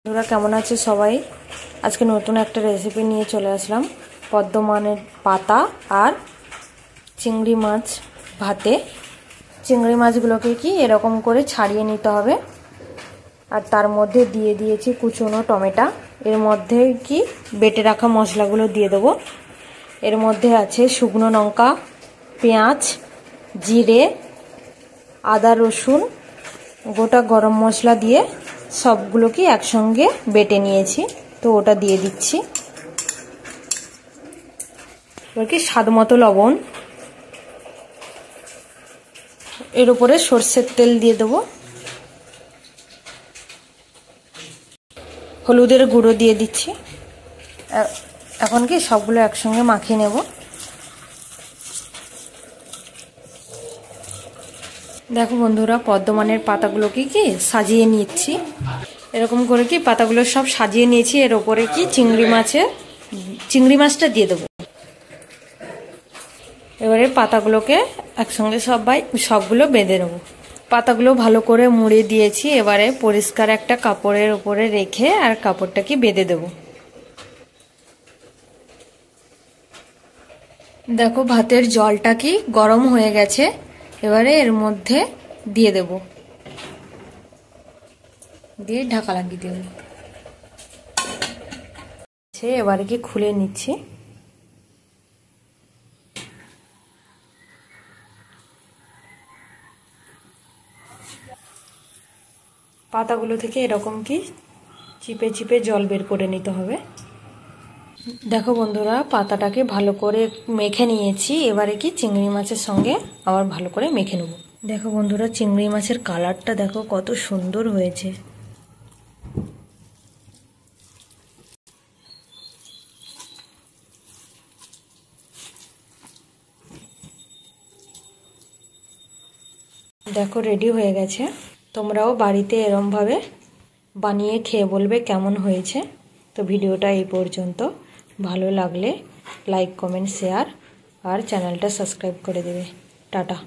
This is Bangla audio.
তোমরা কেমন আছো সবাই? আজকে নতুন একটা রেসিপি নিয়ে চলে আসলাম। পদ্মমানের পাতা আর চিংড়ি মাছ ভাতে। চিংড়ি মাছগুলোকে কি এরকম করে ছাড়িয়ে নিতে হবে, আর তার মধ্যে দিয়ে দিয়েছি কুচনো টমেটো। এর মধ্যে কি বেটে রাখা মশলাগুলো দিয়ে দেবো। এর মধ্যে আছে শুকনো লঙ্কা, পেঁয়াজ, জিরে, আদা, রসুন, গোটা গরম মশলা দিয়ে সবগুলো কি একসঙ্গে বেটে নিয়েছি, তো ওটা দিয়ে দিচ্ছি। এবার কি স্বাদ মতো লবণ, এর উপরে সর্ষের তেল দিয়ে দেবো, হলুদের গুঁড়ো দিয়ে দিচ্ছি। এখন কি সবগুলো একসঙ্গে মাখিয়ে নেব। দেখো বন্ধুরা, পদ্মমানের পাতাগুলোকে কি সাজিয়ে নিচ্ছি। এরকম করে কি পাতাগুলো সব সাজিয়ে নিয়েছি। এর ওপরে কি চিংড়ি মাছটা দিয়ে দেবো। এবারে পাতাগুলোকে একসঙ্গে সবগুলো বেঁধে নেবো। পাতাগুলো ভালো করে মুড়ে দিয়েছি। এবারে পরিষ্কার একটা কাপড়ের উপরে রেখে আর কাপড়টাকে বেঁধে দেবো। দেখো ভাতের জলটা কি গরম হয়ে গেছে। এবারে এর মধ্যে দিয়ে দেব, দিয়ে ঢাকা লাগিয়ে দেব। এবারে কি খুলে নিচ্ছি। পাতাগুলো থেকে এরকম কি চিপে চিপে জল বের করে নিতে হবে। দেখো বন্ধুরা, পাতাটাকে ভালো করে মেখে নিয়েছি। এবারে কি চিংড়ি মাছের সঙ্গে আবার ভালো করে মেখে নেব। দেখো বন্ধুরা, চিংড়ি মাছের কালারটা দেখো কত সুন্দর হয়েছে। দেখো রেডি হয়ে গেছে। তোমরাও বাড়িতে এরমভাবে বানিয়ে খেয়ে বলবে কেমন হয়েছে। তো ভিডিওটা এই পর্যন্ত। ভালো লাগলে লাইক, কমেন্ট, শেয়ার আর চ্যানেলটা সাবস্ক্রাইব করে দেবে। টাটা।